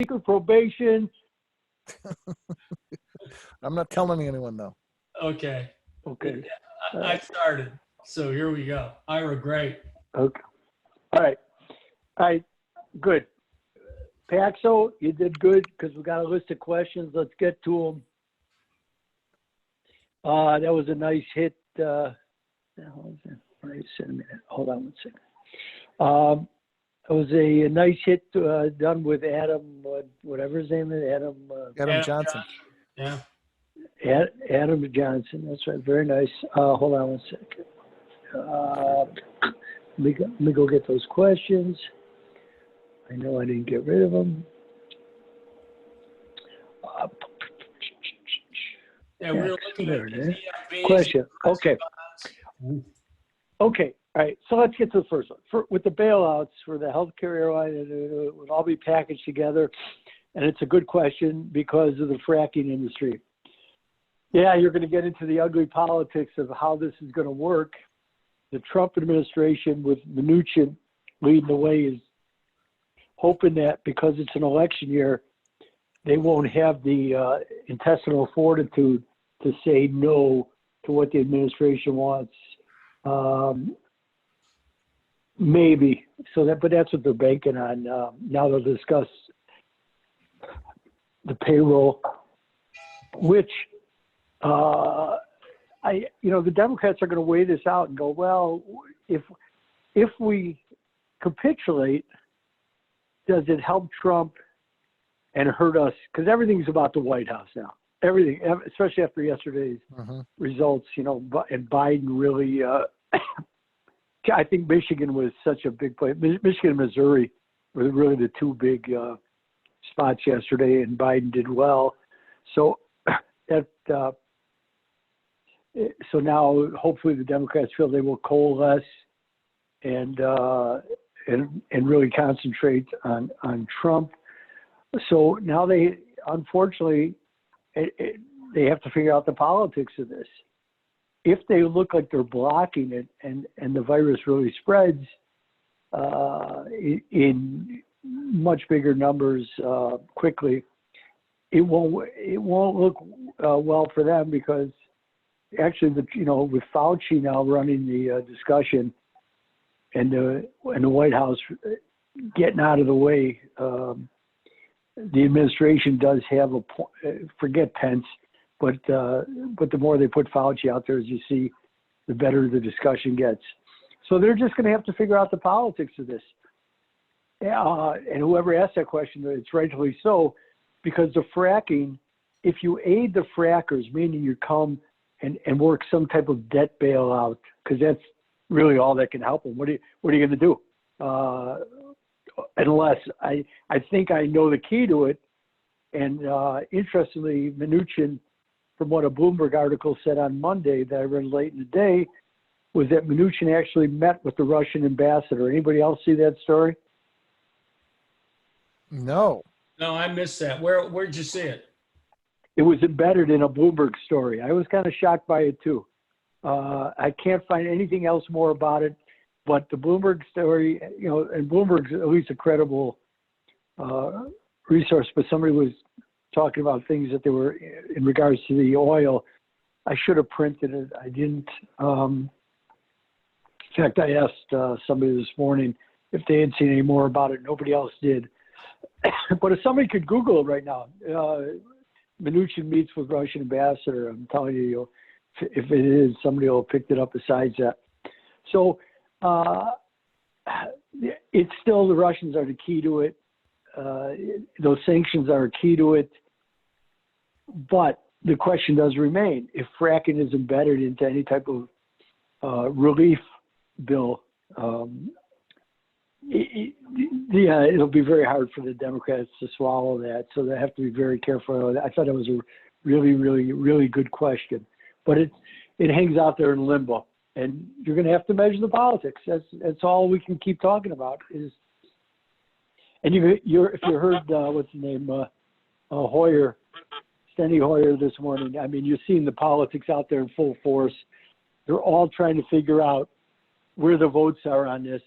secret probation. I'm not telling anyone though. Okay. Okay. I started. So here we go. Ira, great. Okay. All right. Good. Paxo, you did good because we got a list of questions. Let's get to them. That was a nice hit. Wait a minute. Hold on one second. It was a nice hit done with Adam, whatever his name is, Adam Johnson. Yeah. Adam Johnson. That's right. Very nice. Hold on one second. Let me go get those questions. I know I didn't get rid of them. Yeah, we're looking at the question. Okay. Okay. All right. So let's get to the first one. With the bailouts for the healthcare airline, it would all be packaged together. And it's a good question because of the fracking industry. Yeah, you're going to get into the ugly politics of how this is going to work. The Trump administration with Mnuchin leading the way is hoping that because it's an election year, they won't have the intestinal fortitude to say no to what the administration wants. Maybe. But that's what they're banking on. Now they'll discuss the payroll, which the Democrats are going to weigh this out and go, well, if we capitulate, does it help Trump and hurt us? Because everything's about the White House now. Everything, especially after yesterday's results, and Biden really, I think Michigan was such a big play. Michigan and Missouri were really the two big spots yesterday, and Biden did well. So so now hopefully the Democrats feel they will coalesce and really concentrate on Trump. So now they, unfortunately, they have to figure out the politics of this. If they look like they're blocking it and the virus really spreads in much bigger numbers quickly, it won't look well for them because actually, with Fauci now running the discussion and the White House getting out of the way, the administration does have a point. Forget Pence, but the more they put Fauci out there, as you see, the better the discussion gets. So they're just going to have to figure out the politics of this. And whoever asked that question, it's rightfully so, because the fracking, if you aid the frackers, meaning you come and work some type of debt bailout, because that's really all that can help them. What are you going to do? Unless I think I know the key to it. And interestingly, Mnuchin, from what a Bloomberg article said on Monday that I read late in the day, was that Mnuchin actually met with the Russian ambassador. Anybody else see that story? No. No, I missed that. Where'd you see it? It was embedded in a Bloomberg story. I was kind of shocked by it too. I can't find anything else more about it, but the Bloomberg story, and Bloomberg's at least a credible resource, but somebody was talking about things that they were in regards to the oil. I should have printed it. I didn't. In fact, I asked somebody this morning if they had seen any more about it. Nobody else did. But if somebody could Google it right now, Mnuchin meets with Russian ambassador. I'm telling you, if it is, somebody will have picked it up besides that. So it's still the Russians are the key to it. Those sanctions are a key to it. But the question does remain, if fracking is embedded into any type of relief bill, it'll be very hard for the Democrats to swallow that. So they have to be very careful. I thought it was a really, really, really good question. But it hangs out there in limbo. And you're going to have to measure the politics. That's all we can keep talking about is. And if you heard what's the name, Hoyer, Steny Hoyer this morning. I mean, you're seeing the politics out there in full force. They're all trying to figure out where the votes are on this.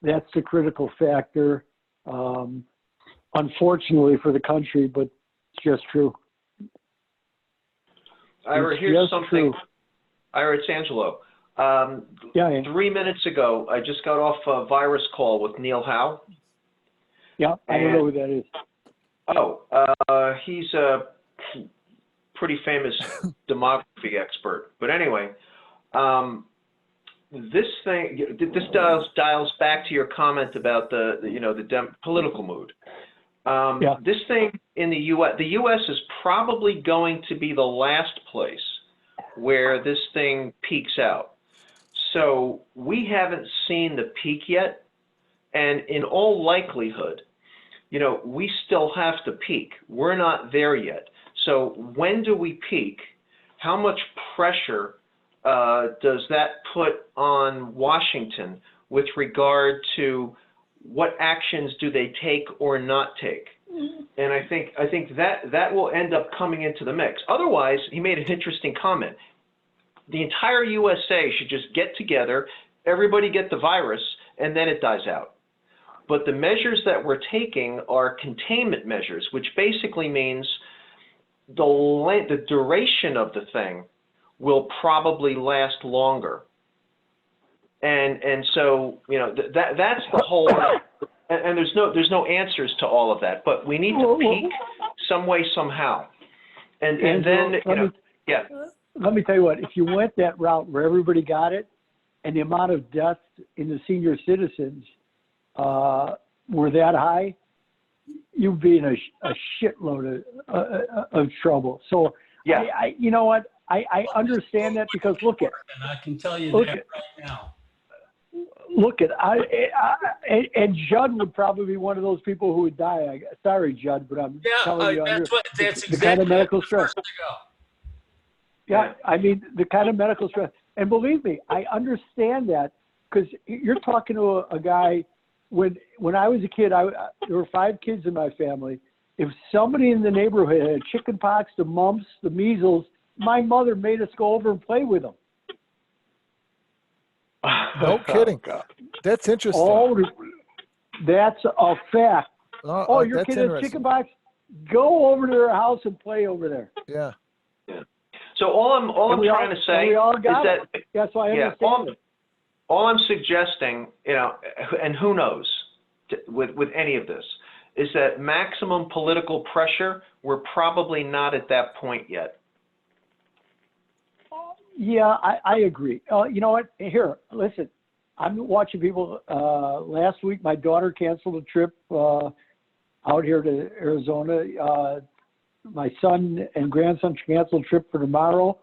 That's the critical factor. unfortunately for the country, but it's just true. Ira, here's something. True. Ira, it's Angelo. Yeah. 3 minutes ago, I just got off a virus call with Neil Howe. Yeah, I don't know who that is. Oh, he's a pretty famous demography expert. But anyway, this dials back to your comment about the political mood. Yeah. This thing in the U.S. is probably going to be the last place where this thing peaks out. So we haven't seen the peak yet, and in all likelihood, we still have to peak. We're not there yet. So when do we peak? How much pressure does that put on Washington with regard to what actions do they take or not take? And I think that will end up coming into the mix. Otherwise, he made an interesting comment. The entire USA should just get together, everybody get the virus, and then it dies out. But the measures that we're taking are containment measures, which basically means the duration of the thing will probably last longer. And so, that's the whole, and there's no answers to all of that, but we need to peak some way, somehow. And then, yeah. Let me tell you what, if you went that route where everybody got it and the amount of deaths in the senior citizens were that high, you'd be in a shitload of trouble. So, yeah. you know what, I understand that because look at. And I can tell you that right now. Look at, and Judd would probably be one of those people who would die. Sorry, Judd, but I'm telling you, that's the kind of medical stress. To go. Yeah, I mean, the kind of medical stress. And believe me, I understand that because you're talking to a guy, when I was a kid, there were 5 kids in my family. If somebody in the neighborhood had chicken pox, the mumps, the measles, my mother made us go over and play with them. No kidding. That's interesting. That's a fact. Your kid has chicken pox? Go over to their house and play over there. Yeah. So all I'm trying to say is that that's why I understand it. All I'm suggesting, and who knows with any of this, is that maximum political pressure, we're probably not at that point yet. Yeah, I agree. You know what? Here, listen, I'm watching people. Last week, my daughter canceled a trip out here to Arizona. My son and grandson canceled a trip for tomorrow.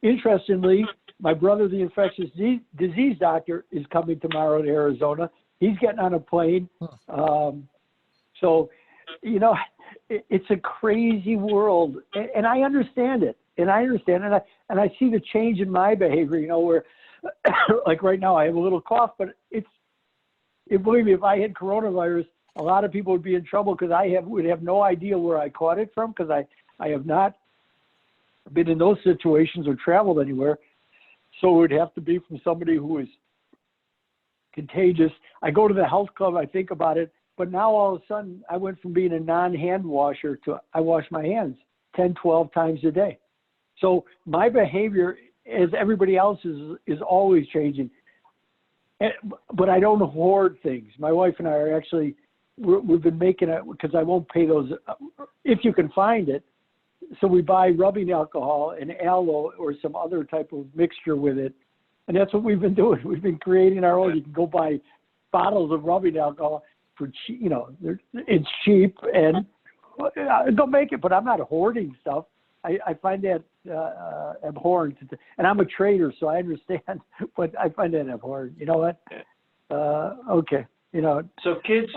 Interestingly, my brother, the infectious disease doctor, is coming tomorrow to Arizona. He's getting on a plane. So, it's a crazy world, and I understand it. And I understand, and I see the change in my behavior, where, like right now, I have a little cough, but believe me, if I had coronavirus, a lot of people would be in trouble because would have no idea where I caught it from because I have not been in those situations or traveled anywhere. So it would have to be from somebody who is contagious. I go to the health club, I think about it, but now all of a sudden I went from being a non-hand washer to I wash my hands 10, 12 times a day. So my behavior, as everybody else is always changing. But I don't hoard things. My wife and I are actually, we've been making it, because I won't pay those, if you can find it. So we buy rubbing alcohol and aloe or some other type of mixture with it. And that's what we've been doing. We've been creating our own. You can go buy bottles of rubbing alcohol for cheap, it's cheap, and go make it. But I'm not hoarding stuff. I find that abhorrent. And I'm a trader, so I understand, but I find that abhorrent. You know what? Okay. So kids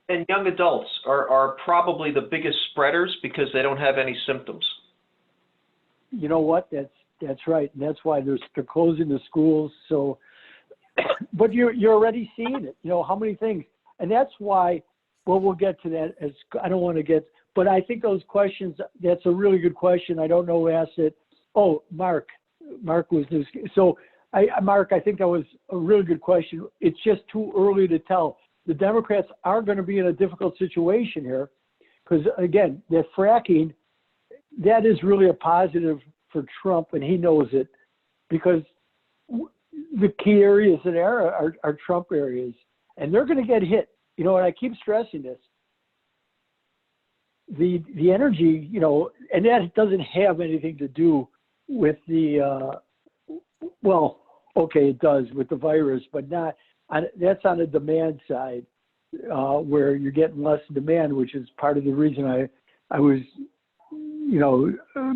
and young adults are probably the biggest spreaders because they don't have any symptoms. You know what? That's right. That's why they're closing the schools. So, but you're already seeing it. How many things, and that's why. Well, we'll get to that. I don't want to get, but I think those questions. That's a really good question. I don't know who asked it. Oh, Mark was new. So. Mark, I think that was a really good question. It's just too early to tell. the Democrats are going to be in a difficult situation here because, again, that fracking, that is really a positive for Trump, and he knows it because the key areas that are Trump areas, and they're going to get hit. You know, and I keep stressing this. The energy, you know, and that doesn't have anything to do with the, well, okay, it does with the virus, but not, that's on the demand side where you're getting less demand, which is part of the reason I was, you know,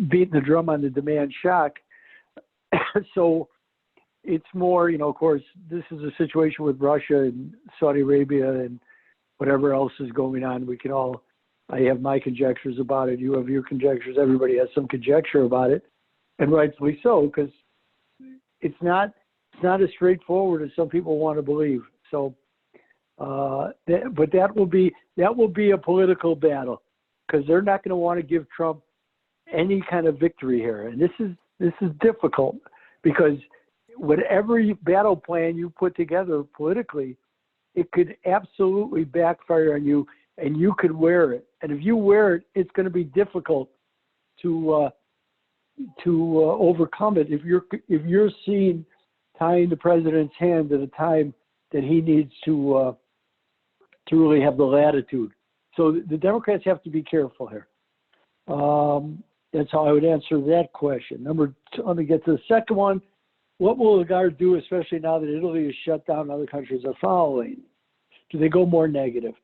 beating the drum on the demand shock. So it's more, you know, of course, this is a situation with Russia and Saudi Arabia and whatever else is going on. We can all, I have my conjectures about it. You have your conjectures. Everybody has some conjecture about it, and rightfully so, because it's not as straightforward as some people want to believe. So, but that will be a political battle because they're not going to want to give Trump any kind of victory here, and this is difficult because whatever battle plan you put together politically, it could absolutely backfire on you, and you could wear it. And if you wear it, it's going to be difficult to overcome it. If you're seen tying the president's hand at a time that he needs to really have the latitude. So the Democrats have to be careful here. That's how I would answer that question. Number two, let me get to the second one. What will Lagarde do, especially now that Italy is shut down and other countries are following? Do they go more negative?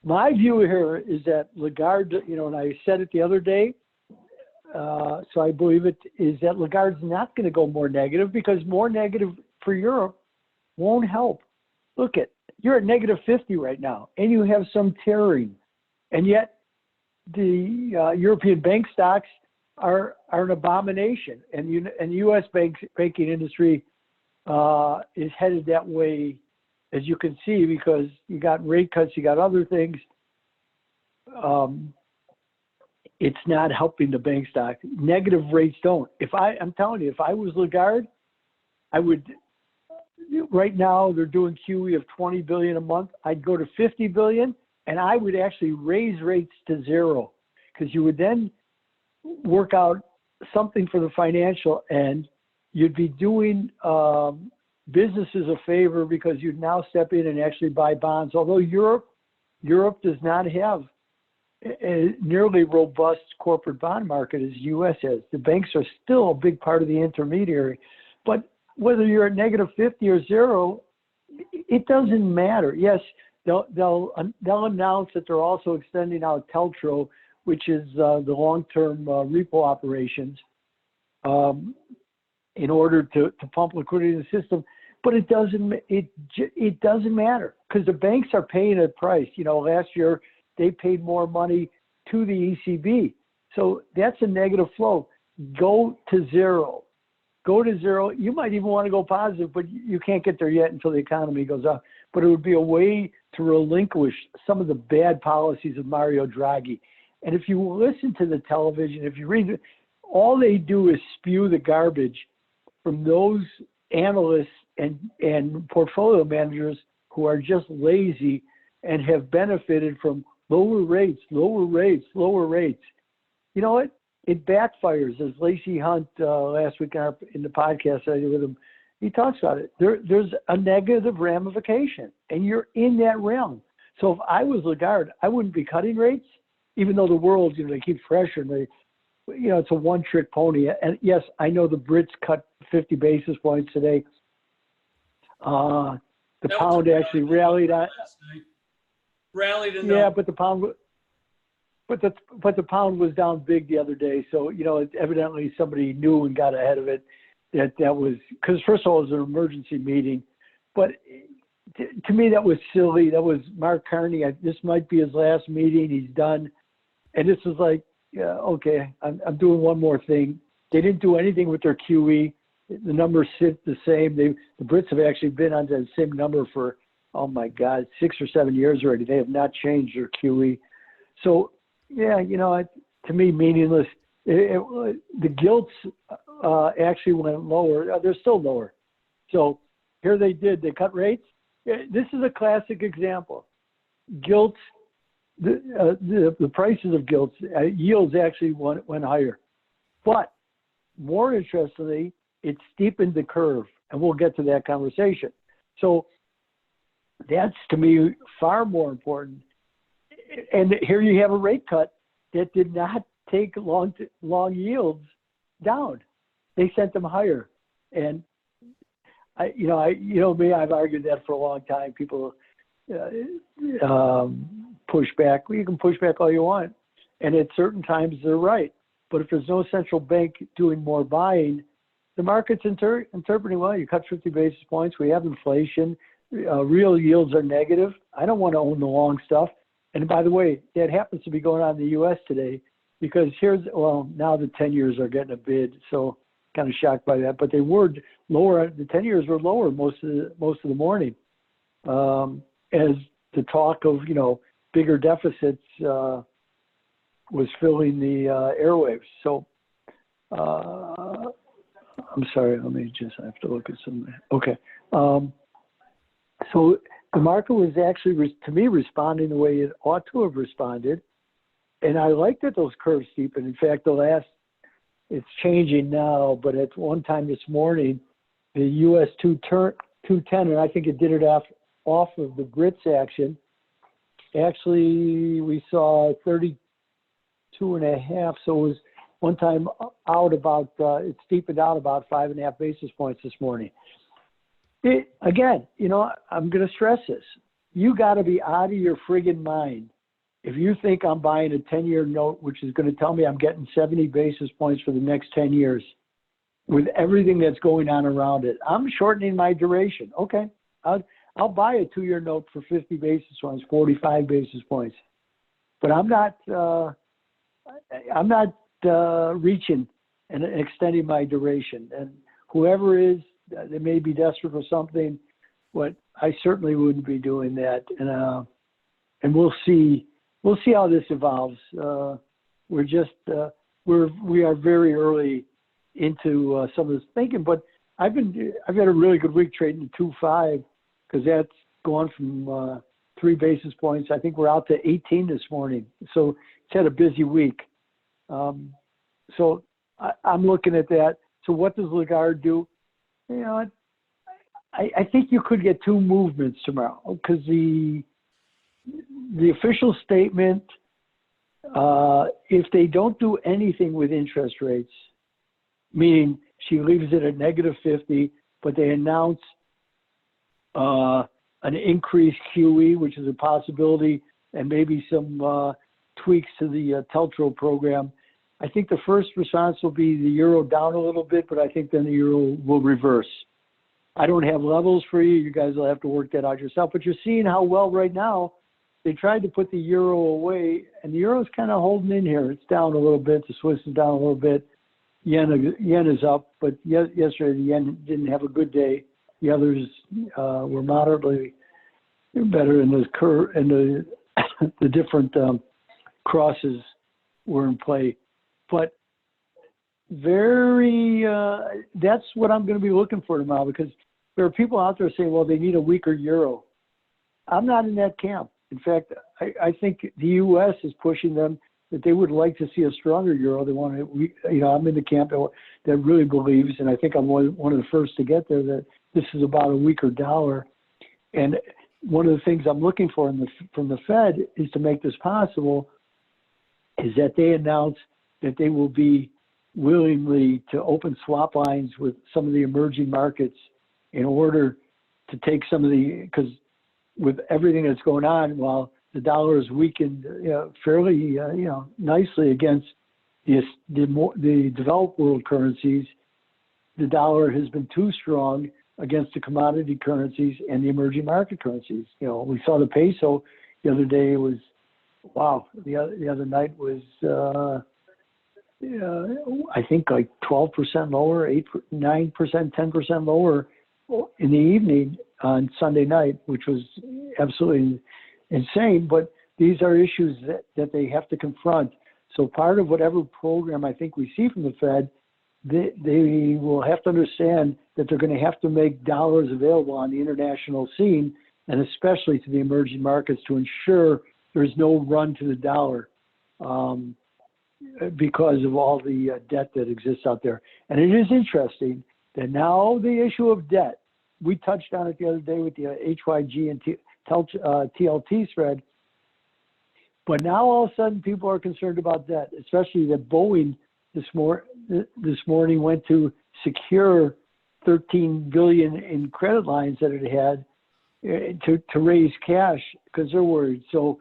My view here is that Lagarde, you know, and I said it the other day, so I believe it, is that Lagarde's not going to go more negative because more negative for Europe won't help. Look you're at negative 50 right now, and you have some tearing, and yet the European bank stocks are an abomination, and the U.S. banking industry is headed that way, as you can see, because you got rate cuts, you got other things. It's not helping the bank stock. Negative rates don't. I'm telling you, if I was Lagarde, I would. Right now, they're doing QE of 20 billion a month. I'd go to 50 billion, and I would actually raise rates to zero, because you would then work out something for the financial end. You'd be doing businesses a favor because you'd now step in and actually buy bonds. Although Europe does not have a nearly robust corporate bond market as U.S. has. The banks are still a big part of the intermediary, but whether you're at negative 50 or zero, it doesn't matter. Yes, they'll announce that they're also extending out TLTRO, which is the long-term repo operations, in order to pump liquidity in the system. But it doesn't matter because the banks are paying a price. You know, last year they paid more money to the ECB, so that's a negative flow. Go to zero. Go to zero. You might even want to go positive, but you can't get there yet until the economy goes up. But it would be a way to relinquish some of the bad policies of Mario Draghi. And if you listen to the television, if you read it, all they do is spew the garbage from those analysts and portfolio managers who are just lazy and have benefited from lower rates. You know what? It backfires, as Lacey Hunt last week in the podcast I did with him, he talks about it. There's a negative ramification, and you're in that realm. So if I was Lagarde, I wouldn't be cutting rates, even though the world, you know, they keep pressuring. You know, it's a one-trick pony. And yes, I know the Brits cut 50 basis points today. The pound actually rallied. Rallied enough. Yeah, but the pound. But the pound was down big the other day, so you know evidently somebody knew and got ahead of it. That was because first of all it was an emergency meeting, but to me that was silly. That was Mark Carney. This might be his last meeting. He's done, and this was like, yeah, okay, I'm doing one more thing. They didn't do anything with their QE. The numbers sit the same. The Brits have actually been on the same number for, oh my God, 6 or 7 years already. They have not changed their QE. So. Yeah, you know, to me, meaningless. The gilts actually went lower. They're still lower. So here they cut rates, this is a classic example. Gilts, the prices of gilts, yields actually went higher. But more interestingly, it steepened the curve, and we'll get to that conversation. So that's, to me, far more important. And here you have a rate cut that did not take long yields down. They sent them higher. And me, I've argued that for a long time. People push back. Well, you can push back all you want, and at certain times they're right. But if there's no central bank doing more buying, the market's interpreting, well, you cut 50 basis points. We have inflation. Real yields are negative. I don't want to own the long stuff. And by the way, that happens to be going on in the U.S. today, because now the 10 years are getting a bid, so kind of shocked by that. But they were lower. The 10 years were lower most of the morning, as the talk of bigger deficits was filling the airwaves. So I'm sorry. I have to look at some. Okay. So the market was actually, to me, responding the way it ought to have responded. And I like that those curves steepened. In fact, it's changing now, but at one time this morning, the U.S. 210, and I think it did it off of the Brits action. Actually, we saw 32.5, so it was one time out about, it steepened out about 5.5 basis points this morning. Again, I'm going to stress this. You got to be out of your friggin' mind if you think I'm buying a 10-year note, which is going to tell me I'm getting 70 basis points for the next 10 years with everything that's going on around it. I'm shortening my duration. Okay, I'll buy a 2-year note for 50 basis points, 45 basis points, but I'm not reaching and extending my duration. And whoever is, they may be desperate for something, but I certainly wouldn't be doing that. And we'll see how this evolves. We are very early into some of this thinking, but I've had a really good week trading the 2.5, because that's gone from 3 basis points. I think we're out to 18 this morning. So it's had a busy week. So I'm looking at that. So what does Lagarde do? I think you could get 2 movements tomorrow, because the official statement, if they don't do anything with interest rates, meaning she leaves it at -50, but they announce an increased QE, which is a possibility, and maybe some tweaks to the TLTRO program. I think the first response will be the euro down a little bit, but I think then the euro will reverse. I don't have levels for you. You guys will have to work that out yourself. But you're seeing how well right now they tried to put the euro away, and the euro is kind of holding in here. It's down a little bit. The Swiss is down a little bit. Yen is up, but yesterday the yen didn't have a good day. The others were moderately better, in the curve, and the different crosses were in play. But that's what I'm going to be looking for tomorrow, because there are people out there saying, well, they need a weaker euro. I'm not in that camp. In fact, I think the U.S. is pushing them that they would like to see a stronger euro. They want to, I'm in the camp that really believes, and I think I'm one of the first to get there, that this is about a weaker dollar. And one of the things I'm looking for from the Fed is to make this possible, is that they announce that they will be willingly to open swap lines with some of the emerging markets in order to take some of because with everything that's going on, while the dollar is weakened fairly nicely against the developed world currencies, the dollar has been too strong against the commodity currencies and the emerging market currencies. We saw the peso the other day was, wow, the other night was, I think like 12% lower, 9%, 10% lower in the evening on Sunday night, which was absolutely insane. But these are issues that they have to confront. So part of whatever program I think we see from the Fed, they will have to understand that they're going to have to make dollars available on the international scene and especially to the emerging markets to ensure there's no run to the dollar because of all the debt that exists out there. And it is interesting that now the issue of debt, we touched on it the other day with the HYG and TLT spread, but now all of a sudden people are concerned about debt, especially that Boeing this morning went to secure $13 billion in credit lines that it had to raise cash because they're worried. So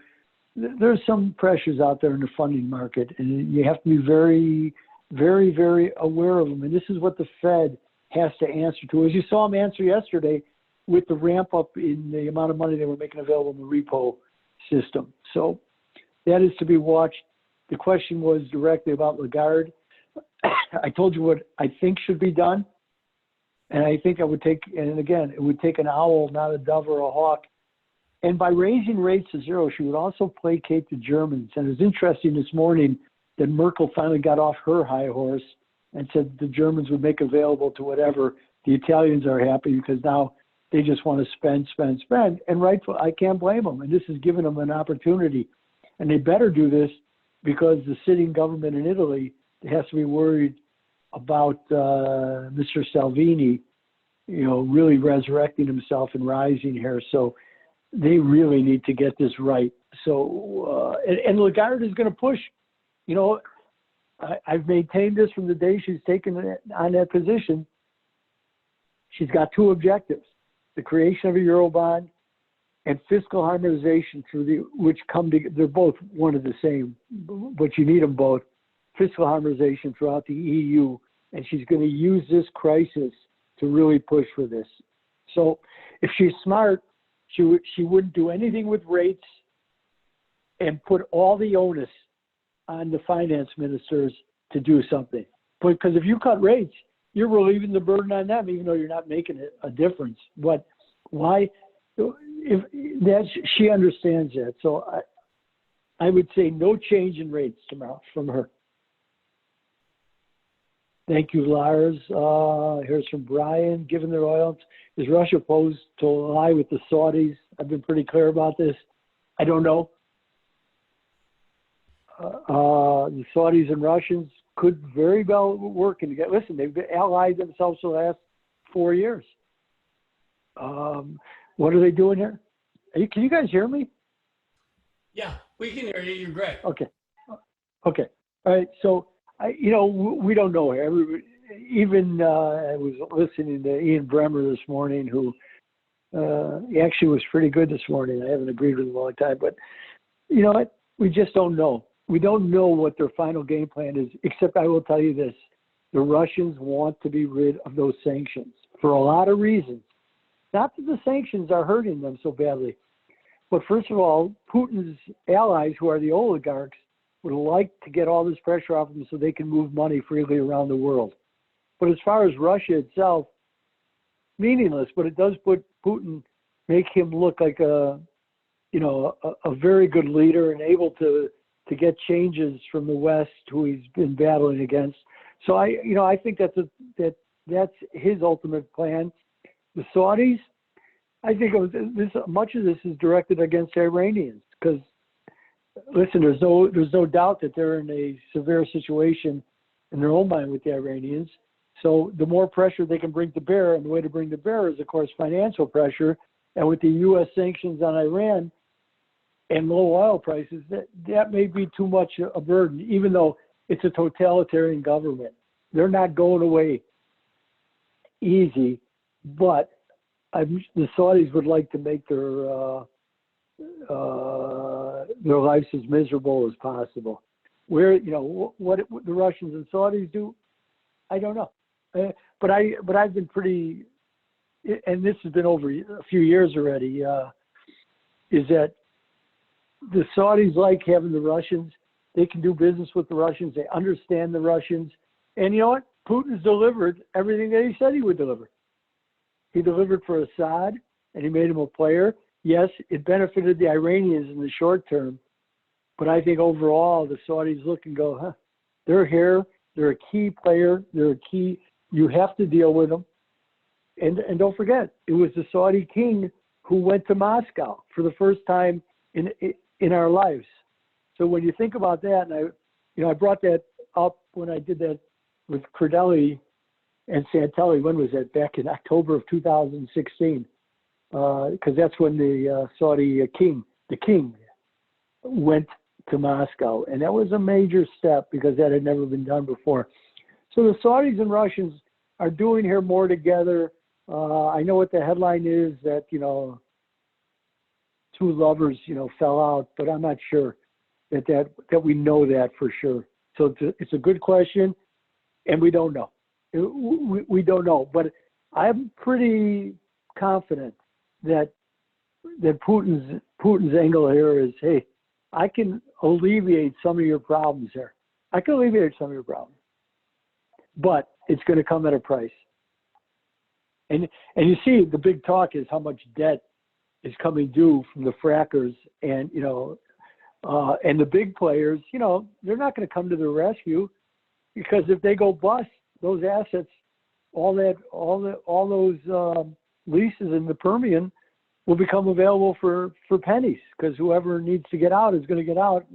there's some pressures out there in the funding market, and you have to be very, very, very aware of them. And this is what the Fed has to answer to. As you saw them answer yesterday with the ramp up in the amount of money they were making available in the repo system. So that is to be watched. The question was directly about Lagarde. I told you what I think should be done. And I think it would take an owl, not a dove or a hawk. And by raising rates to zero, she would also placate the Germans. And it was interesting this morning that Merkel finally got off her high horse and said the Germans would make available to whatever. The Italians are happy because now they just want to spend. And rightfully, I can't blame them. And this has given them an opportunity. And they better do this because the sitting government in Italy has to be worried about Mr. Salvini, really resurrecting himself and rising here. So they really need to get this right. So, and Lagarde is going to push. I've maintained this from the day she's taken on that position. She's got two objectives: the creation of a Eurobond and fiscal harmonization which come together. They're both one of the same, but you need them both. Fiscal harmonization throughout the EU, and she's going to use this crisis to really push for this. So if she's smart, she wouldn't do anything with rates and put all the onus on the finance ministers to do something. Because if you cut rates, you're relieving the burden on them, even though you're not making a difference. But why? She understands that. So I would say no change in rates tomorrow from her. Thank you, Lars. Here's from Brian. Given their oil, is Russia opposed to ally with the Saudis? I've been pretty clear about this. I don't know. The Saudis and Russians could very well work together. Listen, they've allied themselves for the last 4 years. What are they doing here? Can you guys hear me? Yeah, we can hear you. You're great. Okay. All right. So, we don't know. Even I was listening to Ian Bremmer this morning, who he actually was pretty good this morning. I haven't agreed with him all the time, but you know what? We just don't know. We don't know what their final game plan is, except I will tell you this. The Russians want to be rid of those sanctions for a lot of reasons. Not that the sanctions are hurting them so badly, but first of all, Putin's allies, who are the oligarchs, would like to get all this pressure off them so they can move money freely around the world. But as far as Russia itself, meaningless, but it does put Putin, make him look like a very good leader and able to get changes from the West, who he's been battling against. So I think that's his ultimate plan. The Saudis, I think much of this is directed against the Iranians because, listen, there's no doubt that they're in a severe situation in their own mind with the Iranians. So the more pressure they can bring to bear, and the way to bring to bear is, of course, financial pressure. And with the U.S. sanctions on Iran and low oil prices, that may be too much a burden, even though it's a totalitarian government. They're not going away easy, but the Saudis would like to make their lives as miserable as possible. Where what the Russians and Saudis do, I don't know. But I've been pretty, and this has been over a few years already. Is that the Saudis like having the Russians? They can do business with the Russians. They understand the Russians, and you know what? Putin's delivered everything that he said he would deliver. He delivered for Assad, and he made him a player. Yes, it benefited the Iranians in the short term, but I think overall the Saudis look and go, they're here. They're a key player. They're a key. You have to deal with them. And don't forget, it was the Saudi king who went to Moscow for the first time in our lives. So when you think about that, and I brought that up when I did that with Credelli and Santelli. When was that? Back in October of 2016, because that's when the Saudi king went to Moscow, and that was a major step because that had never been done before. So the Saudis and Russians are doing here more together. I know what the headline is, that, two lovers, fell out, but I'm not sure that we know that for sure. So it's a good question, and we don't know. We don't know, but I'm pretty confident that Putin's angle here is, hey, I can alleviate some of your problems here. I can alleviate some of your problems, but it's going to come at a price. And you see, the big talk is how much debt is coming due from the frackers, and and the big players. They're not going to come to the rescue, because if they go bust, those assets, all those leases in the Permian will become available for pennies, because whoever needs to get out is going to get out,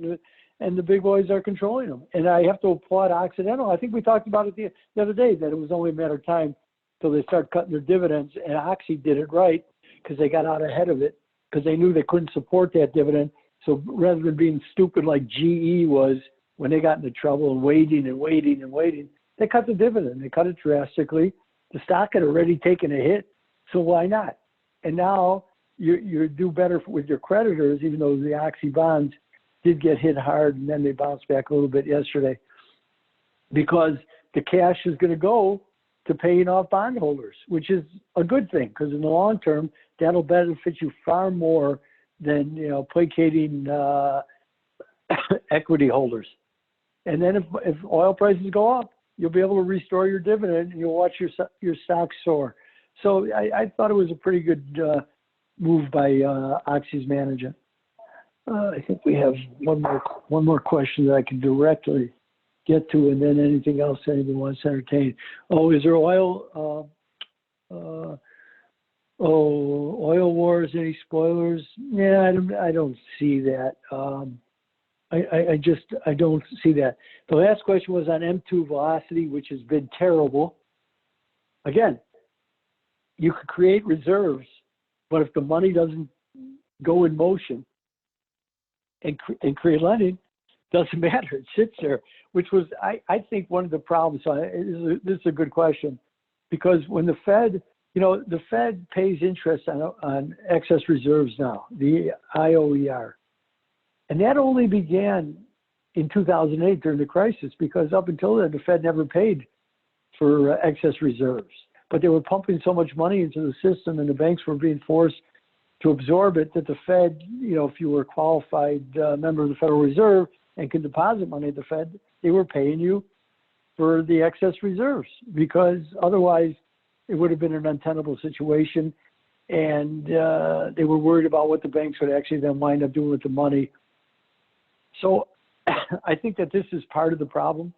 and the big boys are controlling them. And I have to applaud Occidental. I think we talked about it the other day, that it was only a matter of time till they start cutting their dividends, and Oxy did it right because they got out ahead of it, because they knew they couldn't support that dividend. So rather than being stupid like GE was when they got into trouble and waiting, they cut the dividend. They cut it drastically. The stock had already taken a hit, so why not? And now you do better with your creditors, even though the Oxy bonds did get hit hard, and then they bounced back a little bit yesterday, because the cash is going to go to paying off bondholders, which is a good thing, because in the long term, that'll benefit you far more than placating equity holders. And then if oil prices go up, you'll be able to restore your dividend, and you'll watch your stock soar. So I thought it was a pretty good move by Oxy's management. I think we have one more question that I can directly get to, and then anything else anyone wants to entertain. Oh, is there oil wars? Any spoilers? Yeah, I don't see that. I don't see that. The last question was on M2 velocity, which has been terrible. Again, you could create reserves, but if the money doesn't go in motion and create lending, doesn't matter. It sits there, which was, I think, one of the problems. So this is a good question, because when the Fed, the Fed pays interest on excess reserves now, the IOER. And that only began in 2008 during the crisis, because up until then, the Fed never paid for excess reserves. But they were pumping so much money into the system, and the banks were being forced to absorb it, that the Fed, if you were a qualified member of the Federal Reserve and could deposit money at the Fed, they were paying you for the excess reserves, because otherwise it would have been an untenable situation. And they were worried about what the banks would actually then wind up doing with the money. So I think that this is part of the problem,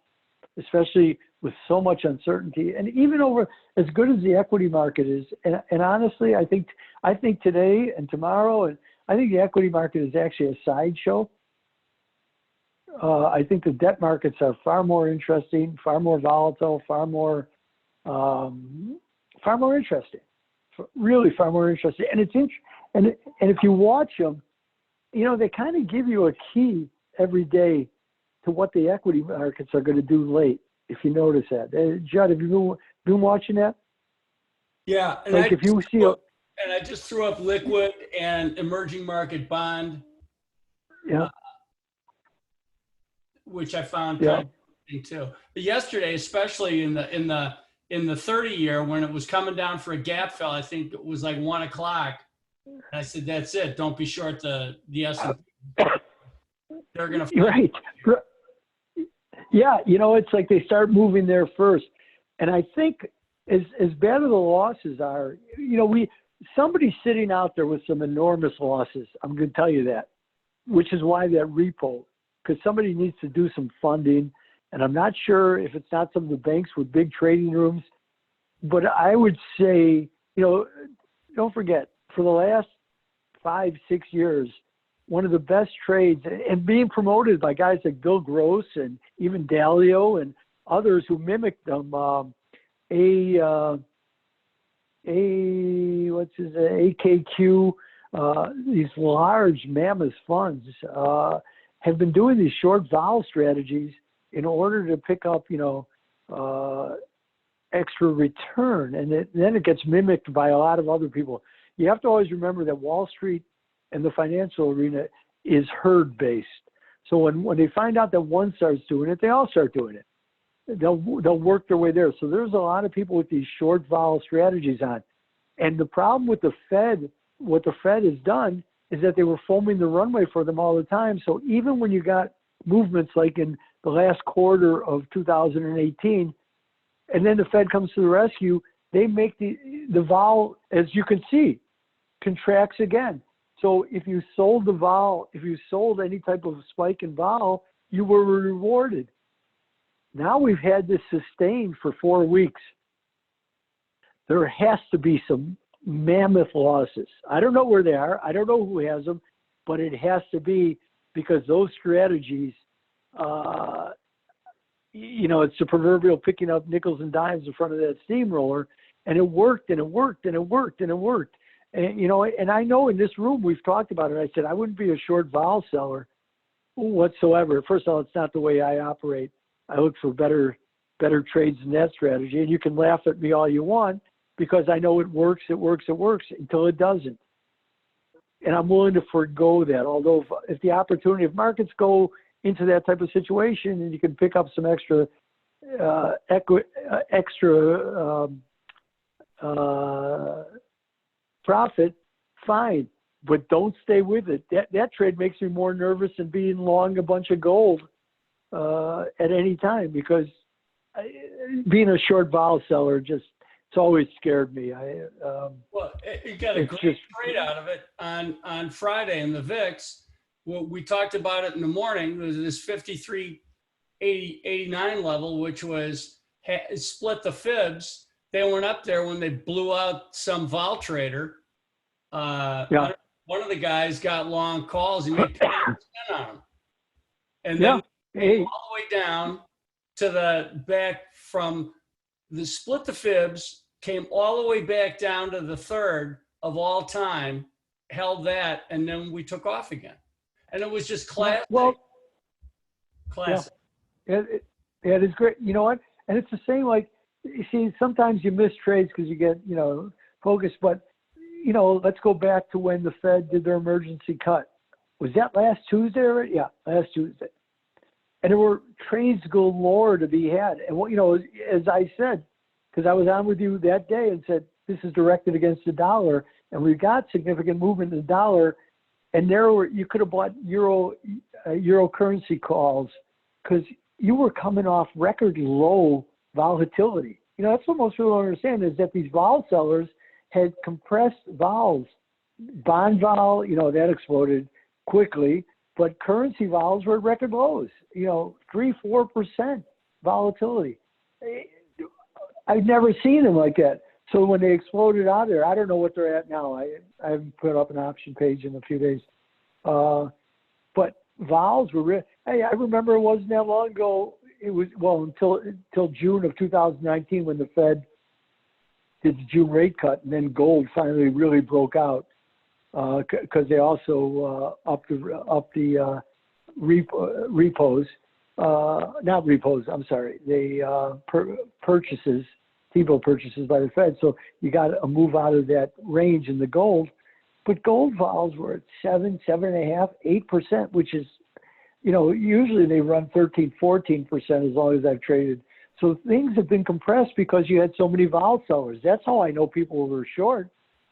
especially with so much uncertainty. And even over, as good as the equity market is, and honestly, I think today and tomorrow, and I think the equity market is actually a sideshow. I think the debt markets are far more interesting, far more volatile, far more interesting, really far more interesting. And and if you watch them, they kind of give you a key every day to what the equity markets are going to do late, if you notice that. Judd, have you been watching that? Yeah. And like if you see and I just threw up liquid and emerging market bond. Yeah. Which I found kind of interesting too. But yesterday, especially in the 30-year, when it was coming down for a gap fill, I think it was like 1 o'clock. And I said, "That's it. Don't be short the S&P." They're gonna right. Yeah, it's like they start moving there first, and I think as bad as the losses are, somebody's sitting out there with some enormous losses. I'm going to tell you that, which is why that repo. Because somebody needs to do some funding, and I'm not sure if it's not some of the banks with big trading rooms, but I would say, don't forget, for the last 5, 6 years, one of the best trades, and being promoted by guys like Bill Gross and even Dalio and others who mimicked them. AKQ, these large mammoth funds have been doing these short vol strategies in order to pick up, extra return, and then it gets mimicked by a lot of other people. You have to always remember that Wall Street and the financial arena is herd based. So when they find out that one starts doing it, they all start doing it. They'll work their way there. So there's a lot of people with these short vol strategies on. And the problem with the Fed, what the Fed has done is that they were foaming the runway for them all the time. So even when you got movements like in the last quarter of 2018, and then the Fed comes to the rescue, they make the vol, as you can see, contracts again. So if you sold the vol, if you sold any type of spike in vol, you were rewarded. Now we've had this sustained for 4 weeks. There has to be some mammoth losses. I don't know where they are. I don't know who has them, but it has to be, because those strategies, it's the proverbial picking up nickels and dimes in front of that steamroller, and it worked and it worked and it worked and it worked. And, and I know in this room we've talked about it. I said I wouldn't be a short vol seller whatsoever. First of all, it's not the way I operate. I look for better trades in that strategy. And you can laugh at me all you want, because I know it works until it doesn't. And I'm willing to forego that. Although if the opportunity, if markets go into that type of situation and you can pick up some extra profit, fine, but don't stay with it. That trade makes me more nervous than being long a bunch of gold at any time, because being a short vol seller it's always scared me. Well, you got a great trade out of it on Friday in the VIX. Well, we talked about it in the morning. There was this 53.89 level, which was split the fibs. They weren't up there when they blew out some vol trader. One of the guys got long calls. He made 10% on them. And then all the way down to the back from the split the fibs, came all the way back down to the third of all time, held that, and then we took off again. And it was just classic. Well, classic. Yeah. It is great. You know what? And it's the same, like, you see, sometimes you miss trades because you get, focused. But, let's go back to when the Fed did their emergency cut. Was that last Tuesday already? Yeah, last Tuesday. And there were trades galore to be had. And, as I said, because I was on with you that day and said, this is directed against the dollar. And we got significant movement in the dollar. And you could have bought euro currency calls, because you were coming off record low volatility. That's what most people don't understand, is that these vol sellers had compressed vols. Bond vol, that exploded quickly, but currency vols were at record lows, 3-4% volatility. I've never seen them like that. So when they exploded out there, I don't know what they're at now. I haven't put up an option page in a few days. But vols were I remember it wasn't that long ago. It was, until June of 2019, when the Fed did the June rate cut, and then gold finally really broke out, because they also upped the repos, not repos. I'm sorry, the purchases. T-bill purchases by the Fed. So you got a move out of that range in the gold, but gold vols were at 7.5%, 8%, which is, usually they run 13, 14% as long as I've traded. So things have been compressed because you had so many vol sellers. That's how I know people were short,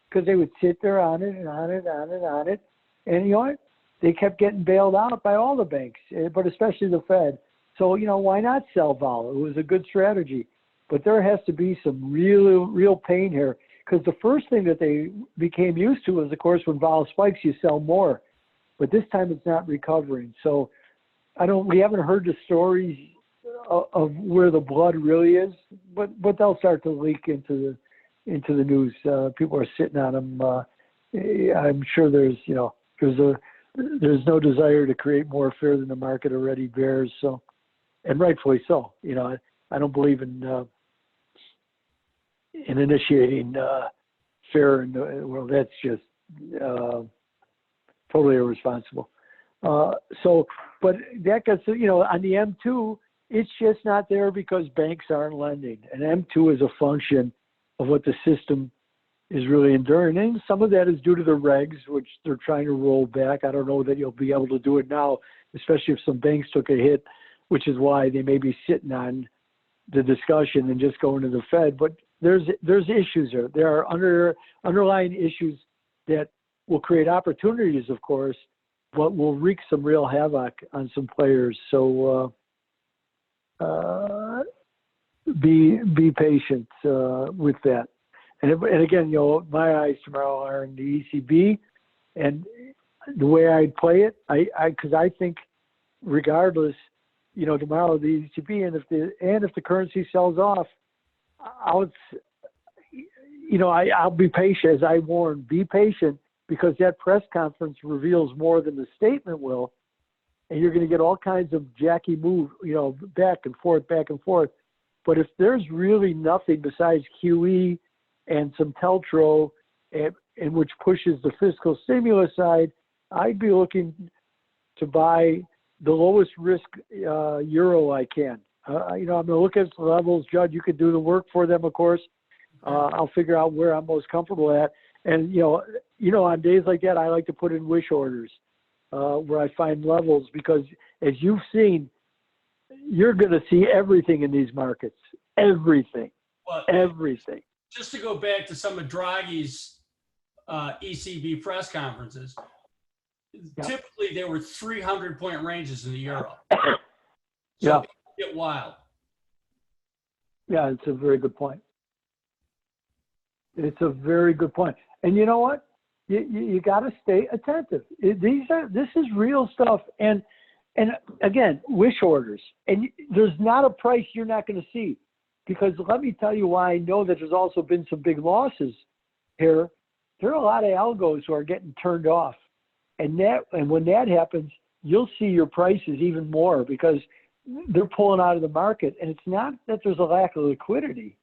because they would sit there on it and on it, on it, on it. And you know what? They kept getting bailed out by all the banks, but especially the Fed. So, why not sell vol? It was a good strategy. But there has to be some real pain here, because the first thing that they became used to is, of course, when vol spikes, you sell more. But this time it's not recovering. So we haven't heard the stories of where the blood really is, but they'll start to leak into the news. People are sitting on them I'm sure there's there's no desire to create more fear than the market already bears. So, and rightfully so. I don't believe in initiating fear in the world. That's just totally irresponsible. But that gets, on the M2, it's just not there because banks aren't lending. And M2 is a function of what the system is really enduring. And some of that is due to the regs, which they're trying to roll back. I don't know that you'll be able to do it now, especially if some banks took a hit, which is why they may be sitting on the discussion and just going to the Fed. But there's issues there. There are underlying issues that will create opportunities, of course, but will wreak some real havoc on some players. So be patient with that. And again, my eyes tomorrow are in the ECB, and the way I'd play it, because I think regardless, tomorrow the ECB, and if the currency sells off, I'll be patient, as I warned. Be patient, because that press conference reveals more than the statement will, and you're going to get all kinds of jacky move, back and forth. But if there's really nothing besides QE and some TLTRO, and which pushes the fiscal stimulus side, I'd be looking to buy the lowest risk euro I can. I'm going to look at the levels. Judd, you could do the work for them, of course. I'll figure out where I'm most comfortable at. And, on days like that, I like to put in wish orders where I find levels, because as you've seen, you're going to see everything in these markets. Everything. Well, everything. Just to go back to some of Draghi's ECB press conferences, typically there were 300-point ranges in the euro. So it can get wild. Yeah, it's a very good point. It's a very good point. And you know what? You got to stay attentive. This is real stuff. And again, wish orders. And there's not a price you're not going to see. Because let me tell you why I know that there's also been some big losses here. There are a lot of algos who are getting turned off. And when that happens, you'll see your prices even more, because they're pulling out of the market. And it's not that there's a lack of liquidity.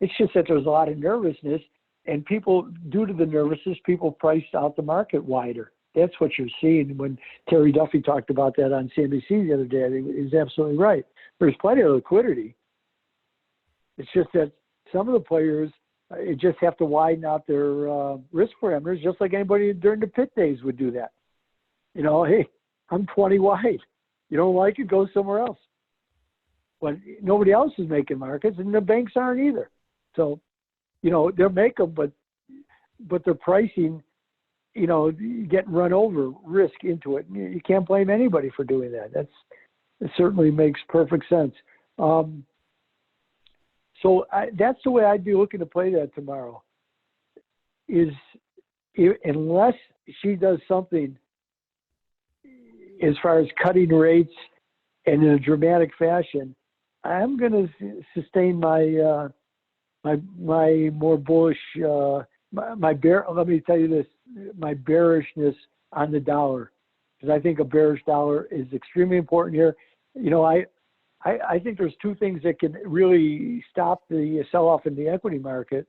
It's just that there's a lot of nervousness, and people, due to the nervousness, people priced out the market wider. That's what you're seeing. When Terry Duffy talked about that on CNBC the other day, he's absolutely right. There's plenty of liquidity. It's just that some of the players just have to widen out their risk parameters, just like anybody during the pit days would do that. Hey, I'm 20 wide. You don't like it, go somewhere else. But nobody else is making markets, and the banks aren't either. So, they'll make them, but they're pricing, getting run over risk into it. You can't blame anybody for doing that. It certainly makes perfect sense. So that's the way I'd be looking to play that tomorrow. Unless she does something as far as cutting rates and in a dramatic fashion, I'm going to sustain my my more bullish let me tell you this, my bearishness on the dollar, because I think a bearish dollar is extremely important here. I think there's two things that can really stop the sell-off in the equity market: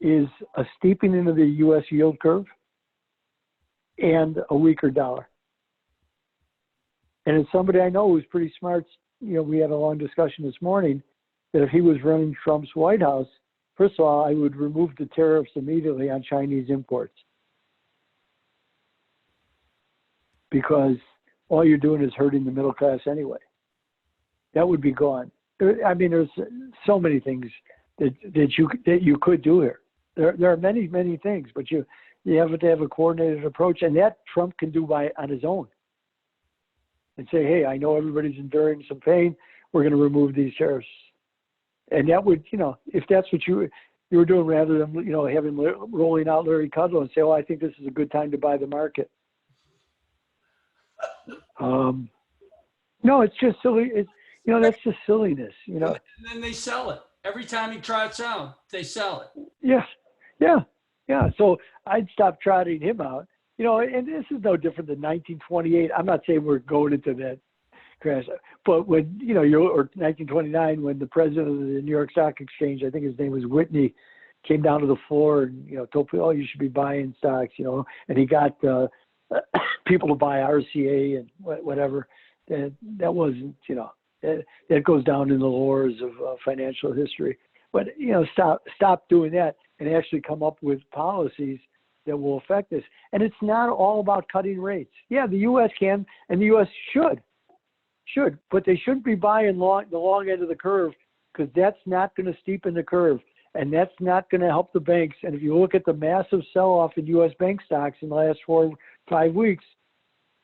is a steepening of the U.S. yield curve and a weaker dollar. And as somebody I know who's pretty smart, we had a long discussion this morning that if he was running Trump's White House, first of all, I would remove the tariffs immediately on Chinese imports, because all you're doing is hurting the middle class anyway. That would be gone. I mean, there's so many things that you could do here. There are many, many things, but you have to have a coordinated approach, and that Trump can do on his own. And say, hey, I know everybody's enduring some pain. We're going to remove these tariffs. And that would, if that's what you were doing, rather than, having rolling out Larry Kudlow and say, oh, I think this is a good time to buy the market. No, it's just silly. That's just silliness, And then they sell it. Every time he trots out, they sell it. Yeah. Yeah, so I'd stop trotting him out. You know, and this is no different than 1928. I'm not saying we're going into that crash, but when, you know, or 1929, when the president of the New York Stock Exchange, I think his name was Whitney, came down to the floor and, you know, told people, oh, you should be buying stocks, you know, and he got people to buy RCA and whatever. That wasn't, you know, that goes down in the lores of financial history. But, you know, stop doing that and actually come up with policies that will affect this. And it's not all about cutting rates. Yeah, the U.S. can, and the U.S. should, but they shouldn't be buying the long end of the curve, because that's not going to steepen the curve, and that's not going to help the banks. And if you look at the massive sell-off in U.S. bank stocks in the last 4 or 5 weeks,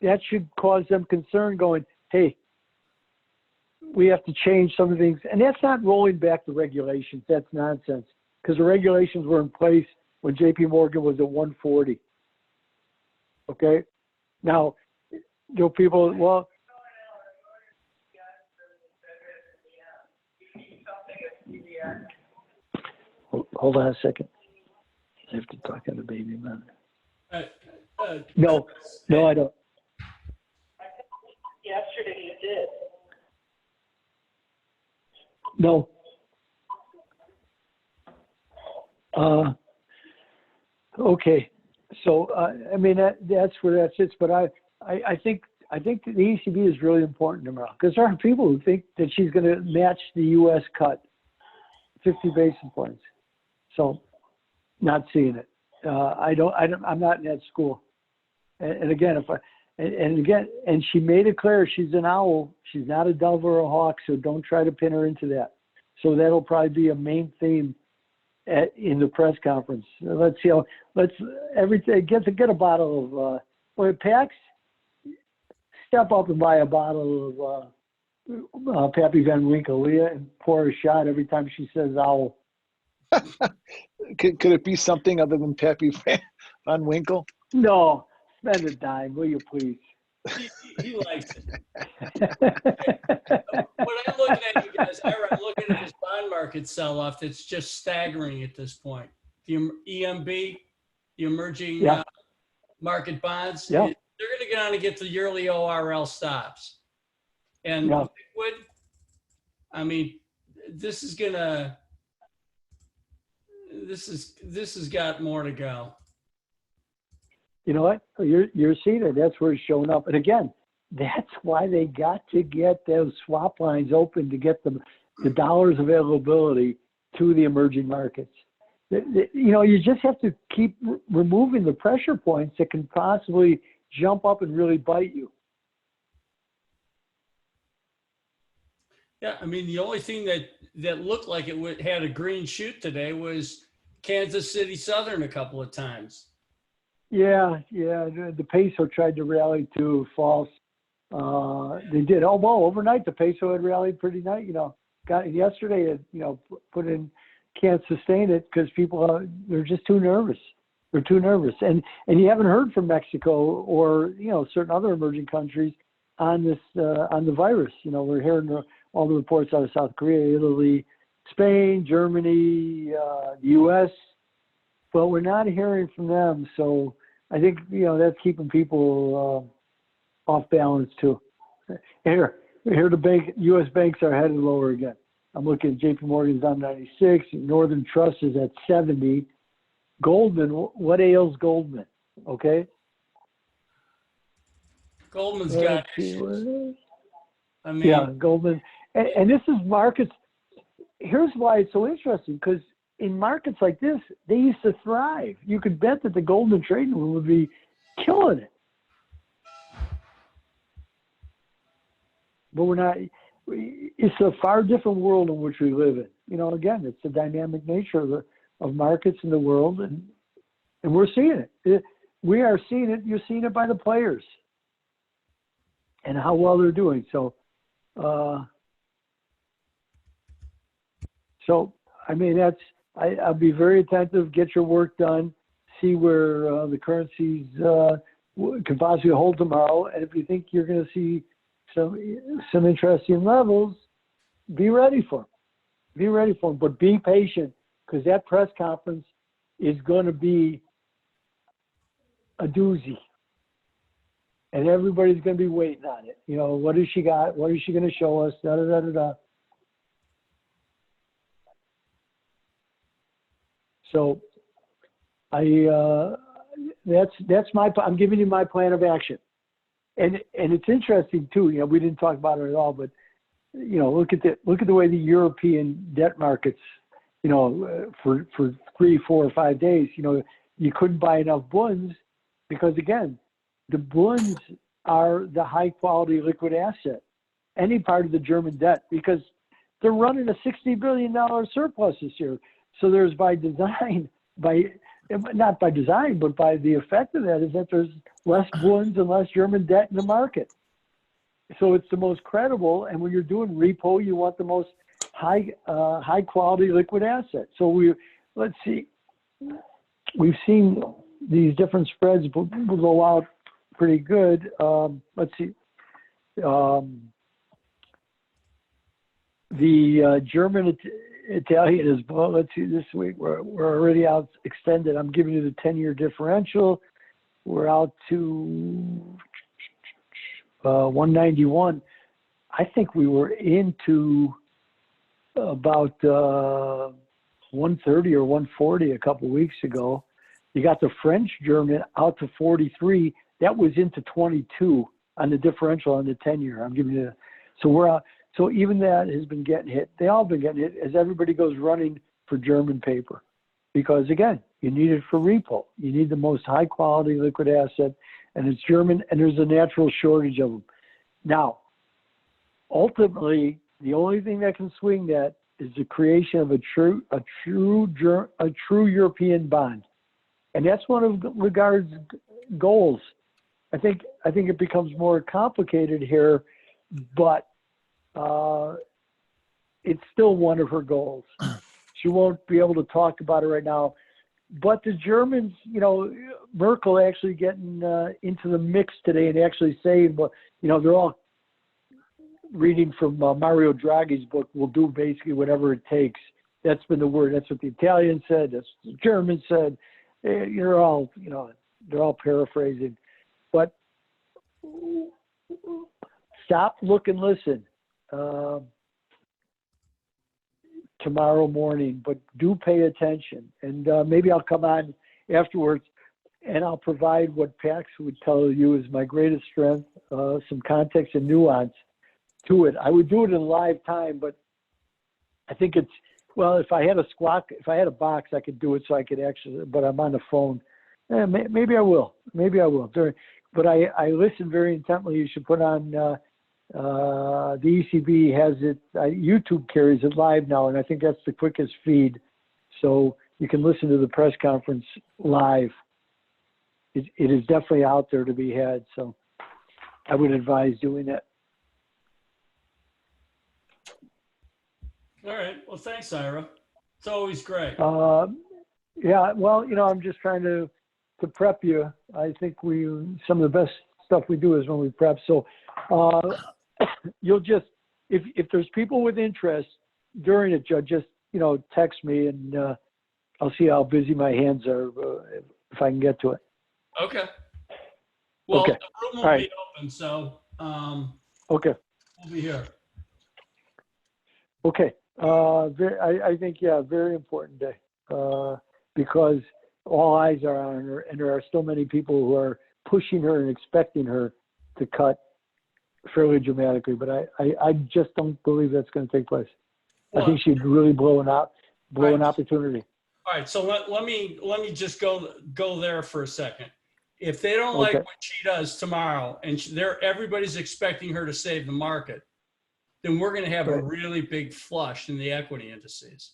that should cause them concern, going, hey, we have to change some of the things. And that's not rolling back the regulations. That's nonsense, because the regulations were in place when JP Morgan was at 140. Okay? Now, people, well, hold on a second. I have to talk to the baby man. No, I don't. Yesterday you did. No. Okay. So, I mean, that's where that sits. But I think that the ECB is really important tomorrow, because there are people who think that she's going to match the U.S. cut, 50 basis points. So, not seeing it. I'm not in that school. And again, and she made it clear she's an owl. She's not a dove or a hawk, so don't try to pin her into that. So that'll probably be a main theme in the press conference. Let's see how. Everything get a bottle of. Pax, step up and buy a bottle of Pappy Van Winkle, Leah, and pour a shot every time she says owl. Could it be something other than Pappy Van Winkle? No, spend a dime, will you please? He likes it. When I'm looking at you guys, I'm looking at this bond market sell-off that's just staggering at this point. The EMB, the emerging market bonds, they're going to get on to get the yearly ORL stops. And liquid, I mean, this has got more to go. You know what? You're seeing it. That's where it's showing up. And again, that's why they got to get those swap lines open, to get the dollars availability to the emerging markets. You know, you just have to keep removing the pressure points that can possibly jump up and really bite you. Yeah, I mean, the only thing that looked like it had a green shoot today was Kansas City Southern a couple of times. Yeah. The peso tried to rally to false. They did. Oh, well, overnight the peso had rallied pretty nice. You know, yesterday it, put in, can't sustain it because people they're just too nervous. They're too nervous, and you haven't heard from Mexico or certain other emerging countries on this on the virus. You know, we're hearing all the reports out of South Korea, Italy, Spain, Germany, the U.S., but we're not hearing from them. So I think, that's keeping people off balance too. Here the U.S. banks are headed lower again. I'm looking at JP Morgan's on 96, Northern Trust is at 70. Goldman, what ails Goldman? Okay. Goldman's got issues. I mean, yeah, Goldman. And this is markets. Here's why it's so interesting, because in markets like this, they used to thrive. You could bet that the Goldman trading room would be killing it. But we're not. It's a far different world in which we live in. Again, it's the dynamic nature of markets in the world, and we're seeing it. We are seeing it. You're seeing it by the players and how well they're doing. So I mean, I'll be very attentive. Get your work done. See where the currencies can possibly hold tomorrow, and if you think you're going to see some interesting levels, be ready for them. Be ready for them, but be patient, because that press conference is going to be a doozy. And everybody's going to be waiting on it. You know, what has she got? What is she going to show us? Da, da, da, da, da. So that's I'm giving you my plan of action. And it's interesting too, you know, we didn't talk about it at all, but you know, look at the way the European debt markets, you know, for 3, 4, or 5 days, you know, you couldn't buy enough bunds because again, the bunds are the high quality liquid asset, any part of the German debt, because they're running a $60 billion surplus this year. So there's by design, not by design, but by the effect of that is that there's less bunds and less German debt in the market. So it's the most credible. And when you're doing repo, you want the most high quality liquid asset. So let's see, we've seen these different spreads blow out pretty good. Let's see. The German Italian is below. Let's see, this week we're already out extended. I'm giving you the 10-year differential. We're out to 191. I think we were into about 130 or 140 a couple of weeks ago. You got the French German out to 43. That was into 22 on the differential on the 10-year. I'm giving you. So we're out. So even that has been getting hit. They all been getting hit as everybody goes running for German paper, because again, you need it for repo. You need the most high quality liquid asset, and it's German, and there's a natural shortage of them. Now, ultimately, the only thing that can swing that is the creation of a true European bond, and that's one of Lagarde's goals. I think it becomes more complicated here, but it's still one of her goals. She won't be able to talk about it right now. But the Germans, you know, Merkel actually getting into the mix today and actually saying, well, you know, they're all reading from Mario Draghi's book, we'll do basically whatever it takes. That's been the word. That's what the Italians said. That's what the Germans said. You're all, you know, they're all paraphrasing. But stop, look, and listen. Tomorrow morning, but do pay attention, and maybe I'll come on afterwards and I'll provide what Pax would tell you is my greatest strength, some context and nuance to it. I would do it in live time, but I think it's, well, if I had a box, I could do it so I could actually, but I'm on the phone. Maybe I will. But I listen very intently. You should put on, the ECB has it, YouTube carries it live now, and I think that's the quickest feed. So you can listen to the press conference live. It is definitely out there to be had. So I would advise doing that. All right. Well, thanks, Ira. It's always great. Yeah. Well, you know, I'm just trying to prep you. I think some of the best stuff we do is when we prep. So you'll just, if there's people with interest during it, Judd, just, you know, text me and I'll see how busy my hands are if I can get to it. Okay. Well, okay. The room will be open, so okay. We'll be here. Okay. I think, yeah, very important day because all eyes are on her, and there are still many people who are pushing her and expecting her to cut fairly dramatically. But I just don't believe that's going to take place. Well, I think she'd really blow an opportunity. All right, so let me just go there for a second. If they don't like what she does tomorrow, and everybody's expecting her to save the market, then we're going to have a really big flush in the equity indices.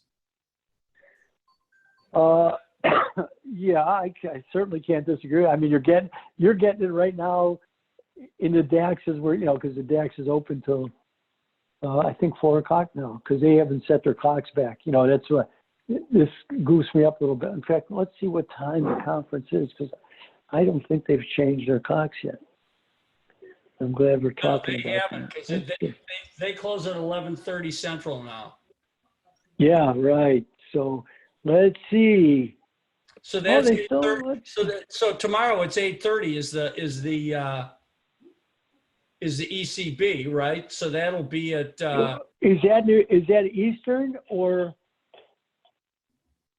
Yeah, I certainly can't disagree. I mean, you're getting it right now in the DAXs where, you know, because the DAX is open till I think 4 o'clock now because they haven't set their clocks back. You know, that's what this goosed me up a little bit. In fact, let's see what time the conference is because I don't think they've changed their clocks yet. I'm glad we're talking about that. They haven't because they close at 11:30 Central now. Yeah, right. So let's see. So that's they still, 8:30. So tomorrow it's 8:30 is the ECB, right? So that'll be at is that Eastern or?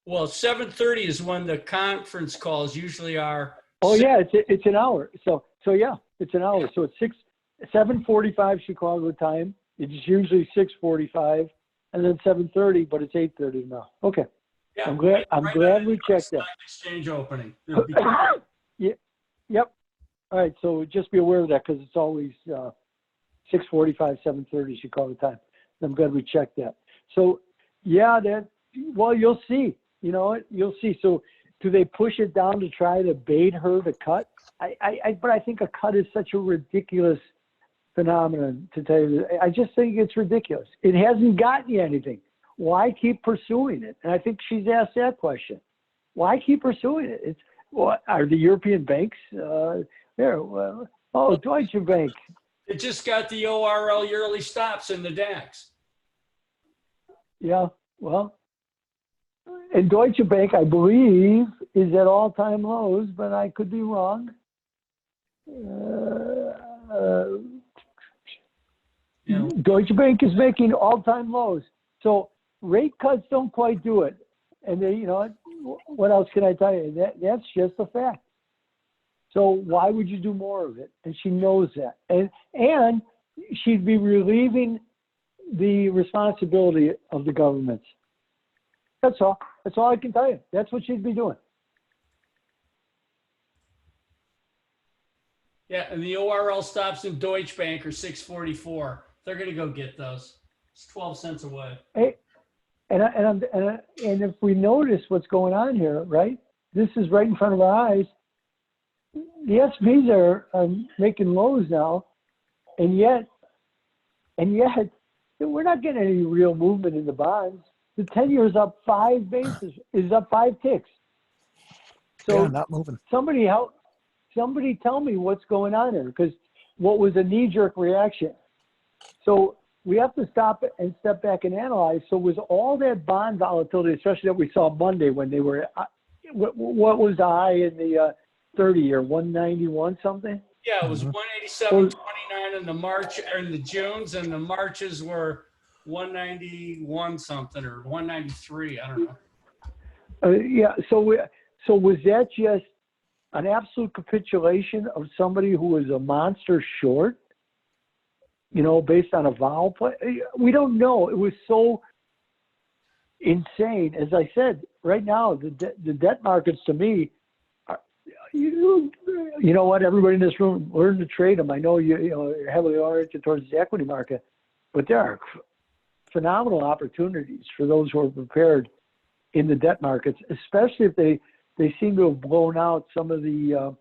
well, 7:30 is when the conference calls usually are. Oh yeah, it's an hour. So yeah, it's an hour. So it's 7:45 Chicago time. It's usually 6:45, and then 7:30, but it's 8:30 now. Okay. Yeah, I'm glad we checked that. Exchange opening. Yeah. Yep. All right. So just be aware of that because it's always 6:45, 7:30 Chicago time. I'm glad we checked that. So yeah, well, you'll see. You know what? You'll see. So do they push it down to try to bait her to cut? But I think a cut is such a ridiculous phenomenon, to tell you. I just think it's ridiculous. It hasn't gotten you anything. Why keep pursuing it? And I think she's asked that question. Why keep pursuing it? Are the European banks there? Well, Deutsche Bank. It just got the ORL yearly stops in the DAX. Yeah, well, and Deutsche Bank, I believe, is at all-time lows, but I could be wrong. Deutsche Bank is making all-time lows. So rate cuts don't quite do it. And they, what else can I tell you? That's just a fact. So why would you do more of it? And she knows that. And she'd be relieving the responsibility of the governments. That's all. That's all I can tell you. That's what she'd be doing. Yeah, and the ORL stops in Deutsche Bank are 644. They're going to go get those. It's 12 cents away. Hey, and if we notice what's going on here, right? This is right in front of our eyes. The SPs are making lows now, and yet we're not getting any real movement in the bonds. The 10-year is up 5 basis, is up 5 ticks. So yeah, not moving. Somebody tell me what's going on here, because what was a knee-jerk reaction? So we have to stop and step back and analyze. So was all that bond volatility, especially that we saw Monday when they were, what was the high in the 30-year, 191 something? Yeah, it was 187.29 in the March or in the Junes, and the Marches were 191 something or 193. I don't know. Yeah. So was that just an absolute capitulation of somebody who was a monster short? Based on a vol play? We don't know. It was so insane. As I said, right now, the debt markets to me, you know what? Everybody in this room learn to trade them. I know you're heavily oriented towards the equity market, but there are phenomenal opportunities for those who are prepared in the debt markets, especially if they seem to have blown out some of the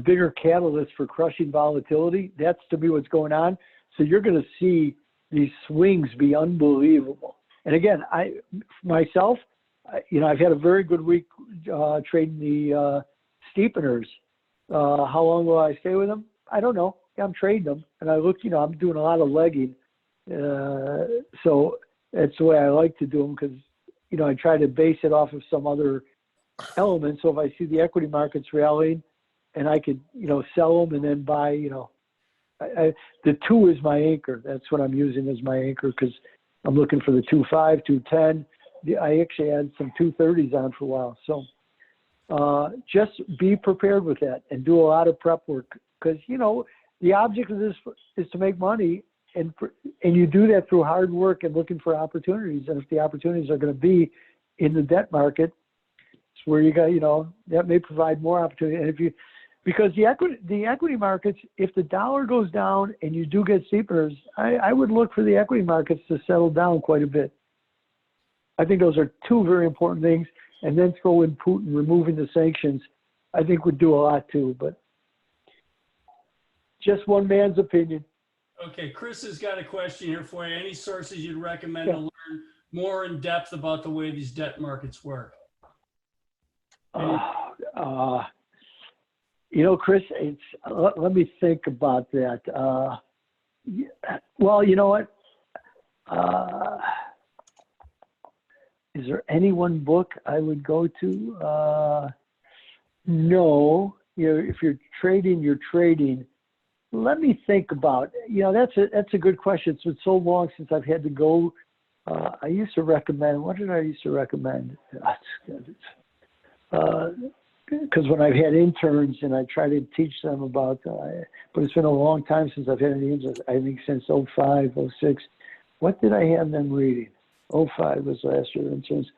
bigger catalysts for crushing volatility. That's to me what's going on. So you're going to see these swings be unbelievable. And again, I've had a very good week trading the steepeners. How long will I stay with them? I don't know. I'm trading them, and I look. I'm doing a lot of legging, so that's the way I like to do them, because I try to base it off of some other element. So if I see the equity markets rallying, and I could sell them and then buy. The 2 is my anchor. That's what I'm using as my anchor, because I'm looking for the 2.5, 2.10. I actually had some 2.30s on for a while. So just be prepared with that and do a lot of prep work, because, the object of this is to make money, and you do that through hard work and looking for opportunities. And if the opportunities are going to be in the debt market, it's where you got, that may provide more opportunity. And because the equity markets, if the dollar goes down and you do get steepers, I would look for the equity markets to settle down quite a bit. I think those are 2 very important things. And then throw in Putin removing the sanctions, I think would do a lot too. But just one man's opinion. Okay, Chris has got a question here for you. Any sources you'd recommend to learn more in depth about the way these debt markets work? Chris, let me think about that. Well, you know what? is there any one book I would go to? No. You know, if you're trading, you're trading. Let me think about, you know, that's a good question. It's been so long since I've had to go. I used to recommend, what did I used to recommend? Because when I've had interns and I try to teach them about, but it's been a long time since I've had any interns, I think since 05, 06. What did I have them reading? 05 was last year interns.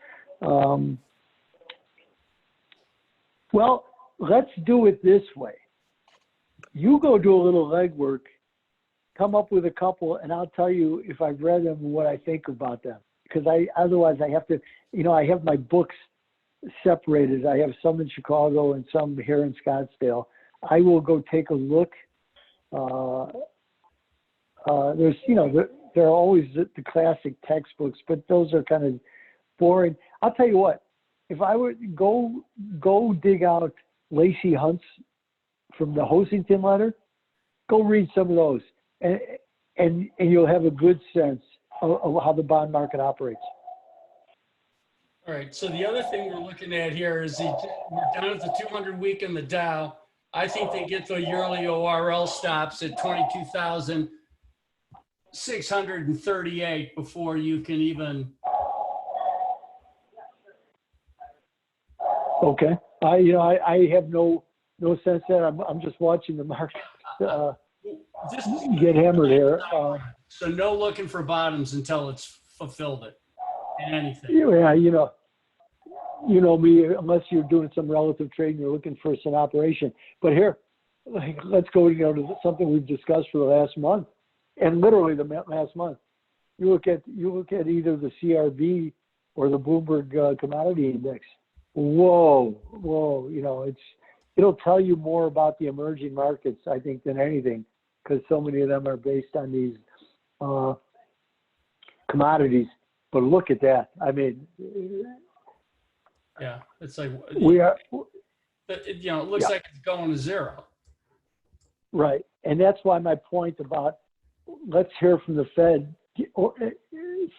Well, let's do it this way. You go do a little legwork, come up with a couple, and I'll tell you if I've read them and what I think about them. Because otherwise I have to, you know, I have my books separated. I have some in Chicago and some here in Scottsdale. I will go take a look. There's, you know, there are always the classic textbooks, but those are kind of boring. I'll tell you what, if I would go dig out Lacey Hunt's from the Hosington letter, go read some of those, and you'll have a good sense of how the bond market operates. All right. So the other thing we're looking at here is we're down at the 200 week in the Dow. I think they get the yearly ORL stops at 22,638 before you can even. Okay. I have no sense that I'm just watching the market get hammered here. So no looking for bottoms until it's fulfilled it in anything. Yeah, you know me, unless you're doing some relative trading, you're looking for some operation. But here, let's go to something we've discussed for the last month, and literally the last month. You look at either the CRB or the Bloomberg Commodity Index. Whoa, you know, it'll tell you more about the emerging markets, I think, than anything, because so many of them are based on these commodities. But look at that. I mean, yeah, it's like we are. It looks like it's going to zero. Right, and that's why my point about let's hear from the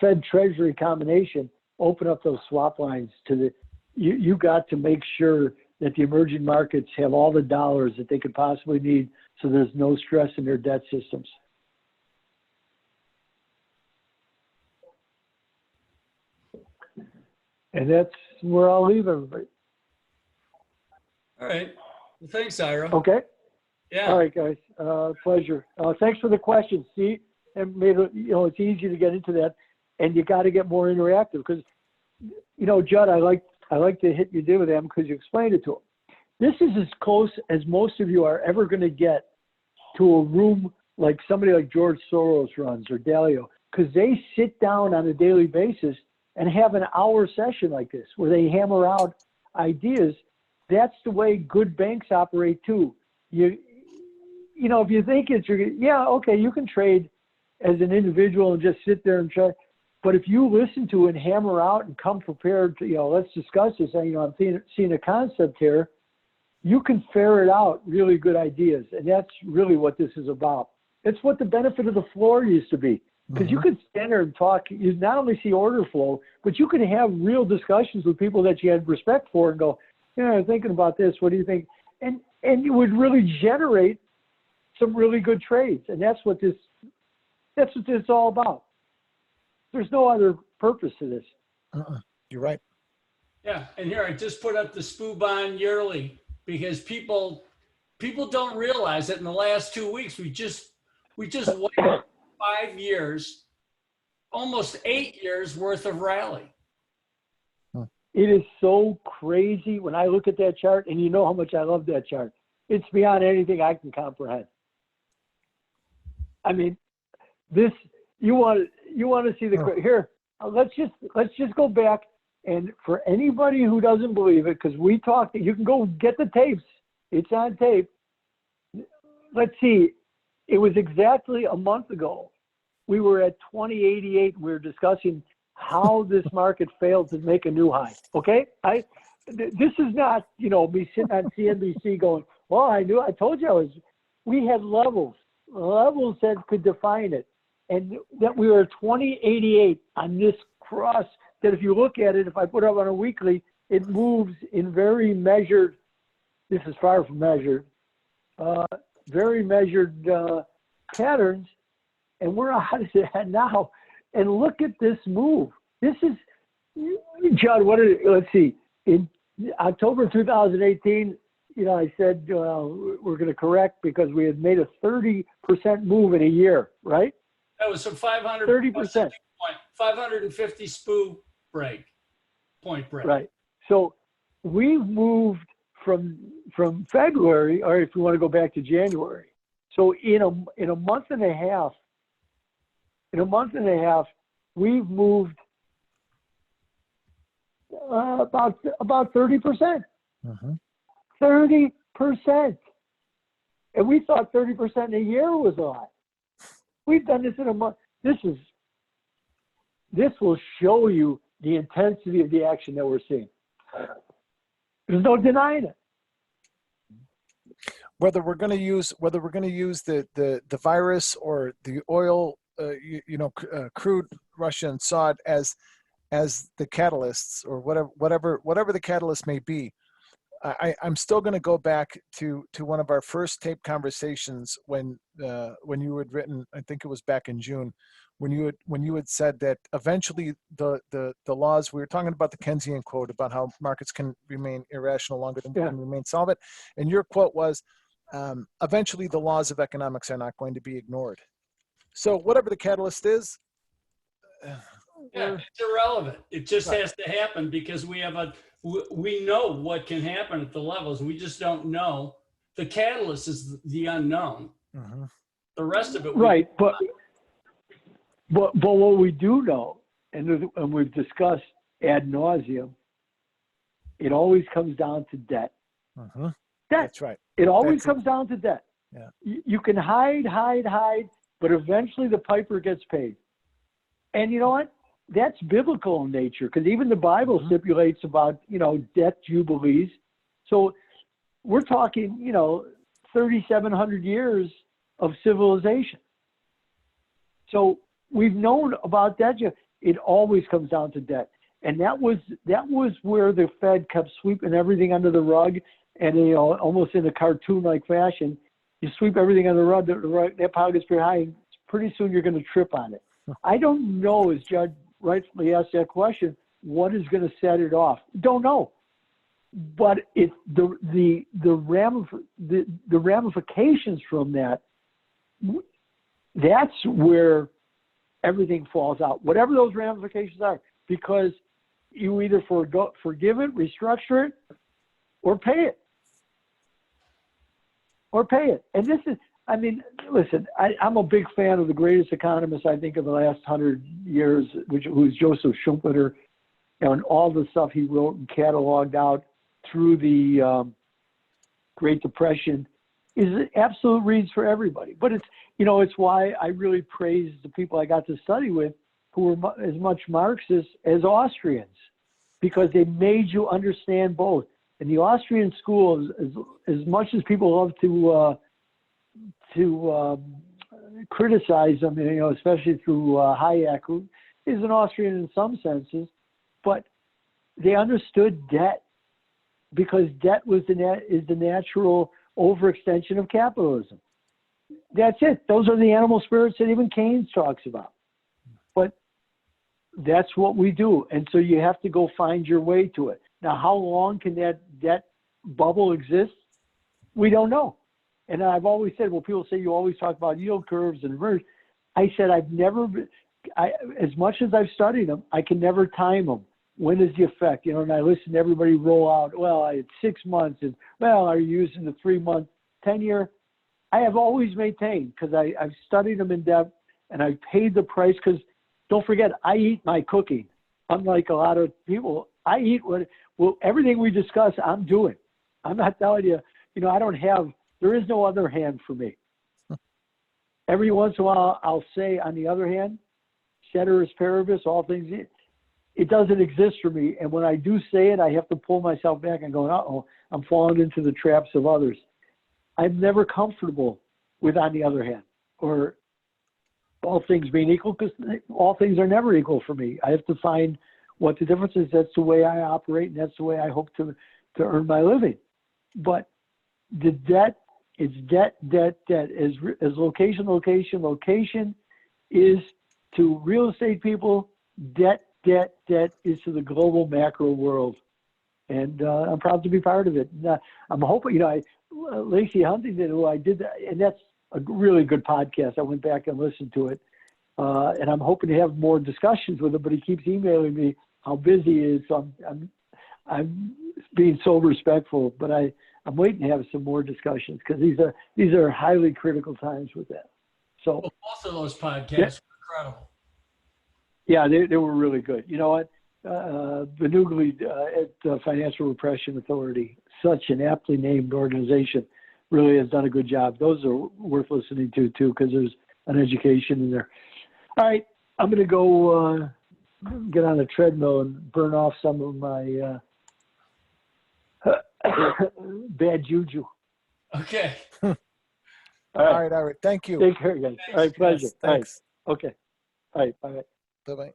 Fed Treasury combination. Open up those swap lines to the. You got to make sure that the emerging markets have all the dollars that they could possibly need, so there's no stress in their debt systems. And that's where I'll leave everybody. All right. Well, thanks, Ira. Okay. Yeah. All right, guys. Pleasure. Thanks for the questions. See, and made it, you know, it's easy to get into that, and you got to get more interactive because, you know, Judd, I like to hit you did with them because you explained it to them. This is as close as most of you are ever going to get to a room like somebody like George Soros runs or Dalio, because they sit down on a daily basis and have an hour session like this where they hammer out ideas. That's the way good banks operate too. You know, if you think okay, you can trade as an individual and just sit there and try. But if you listen to and hammer out and come prepared to, you know, let's discuss this. You know, I'm seeing a concept here. You can ferret out really good ideas, and that's really what this is about. It's what the benefit of the floor used to be, because you could stand there and talk. You not only see order flow, but you could have real discussions with people that you had respect for and go, yeah, I'm thinking about this. What do you think? And you would really generate some really good trades, and that's what this is all about. There's no other purpose to this. You're right. Yeah, and here I just put up the SPU bond yearly because people don't realize that in the last 2 weeks we just wiped 5 years, almost 8 years worth of rally. It is so crazy when I look at that chart, and you know how much I love that chart. It's beyond anything I can comprehend. I mean, this you want to see the here. Let's just go back, and for anybody who doesn't believe it, because we talked, you can go get the tapes. It's on tape. Let's see. It was exactly a month ago. We were at 2088. We were discussing how this market failed to make a new high. Okay, this is not, you know, me sitting on CNBC going, well, I told you we had levels that could define it. And that we were 2088 on this cross that if you look at it, if I put it up on a weekly, it moves in very measured, this is far from measured, very measured patterns, and we're out of that now. And look at this move. This is, Judd, let's see, in October 2018, I said we're going to correct because we had made a 30% move in a year, right? That was some 500. 30%. 550 point break. Right. So we've moved from February, or if you want to go back to January. So in a month and a half, we've moved about 30%. 30%. And we thought 30% in a year was a lot. We've done this in a month. This will show you the intensity of the action that we're seeing. There's no denying it. Whether we're going to use the virus or the oil, crude, Russia and Saud as the catalysts, or whatever the catalyst may be, I'm still going to go back to one of our first tape conversations when you had written, I think it was back in June, when you had said that eventually the laws, we were talking about the Keynesian quote about how markets can remain irrational longer than can remain solvent, and your quote was, eventually the laws of economics are not going to be ignored. So whatever the catalyst is, it's irrelevant. It just has to happen because we know what can happen at the levels. We just don't know. The catalyst is the unknown. The rest of it, but what we do know, and we've discussed ad nauseum, it always comes down to debt. Debt. That's right. It always comes down to debt. Yeah. You can hide, but eventually the piper gets paid. And you know what? That's biblical in nature, because even the Bible stipulates about, debt jubilees. So we're talking, 3,700 years of civilization. So we've known about debt. It always comes down to debt. And that was where the Fed kept sweeping everything under the rug, and almost in a cartoon-like fashion, you sweep everything under the rug, that pile gets behind. Pretty soon you're going to trip on it. I don't know, as Judd rightfully asked that question, what is going to set it off? Don't know. But it's the ramifications from that, that's where everything falls out. Whatever those ramifications are, because you either forgive it, restructure it, or pay it. And this is, listen, I'm a big fan of the greatest economist, I think, of the last 100 years, who's Joseph Schumpeter, and all the stuff he wrote and cataloged out through the Great Depression is absolute reads for everybody. But it's why I really praise the people I got to study with who were as much Marxists as Austrians, because they made you understand both. And the Austrian school, as much as people love to criticize them, especially through Hayek, who is an Austrian in some senses, but they understood debt, because debt is the natural overextension of capitalism. That's it. Those are the animal spirits that even Keynes talks about. But that's what we do. And so you have to go find your way to it. Now, how long can that debt bubble exist? We don't know. And I've always said, well, people say you always talk about yield curves and inversion. I said, as much as I've studied them, I can never time them. When is the effect? And I listen to everybody roll out, well, I had 6 months, and well, are you using the 3-month, 10-year? I have always maintained, because I've studied them in depth, and I've paid the price, because don't forget, I eat my cooking. Unlike a lot of people, I eat everything we discuss, I'm doing. I'm not telling you, there is no other hand for me. Every once in a while, I'll say, on the other hand, ceteris paribus, all things, it doesn't exist for me. And when I do say it, I have to pull myself back and go, uh-oh, I'm falling into the traps of others. I'm never comfortable with on the other hand, or all things being equal, because all things are never equal for me. I have to find what the difference is. That's the way I operate, and that's the way I hope to earn my living. But the debt, it's debt. As location is to real estate people. Debt is to the global macro world. And I'm proud to be part of it. And, I'm hoping, Lacey Huntington, who I did that, and that's a really good podcast. I went back and listened to it. And I'm hoping to have more discussions with him, but he keeps emailing me how busy he is. So I'm being so respectful, but I'm waiting to have some more discussions because these are highly critical times with that. So Well, both of those podcasts were incredible. Yeah, they were really good. You know what? Benugli at the Financial Repression Authority, such an aptly named organization, really has done a good job. Those are worth listening to too, because there's an education in there. All right, I'm going to go get on a treadmill and burn off some of my bad juju. Okay. All All right. Thank you. Take care, guys. All right, pleasure. Thanks. All right. Okay. All right. Bye. Bye-bye.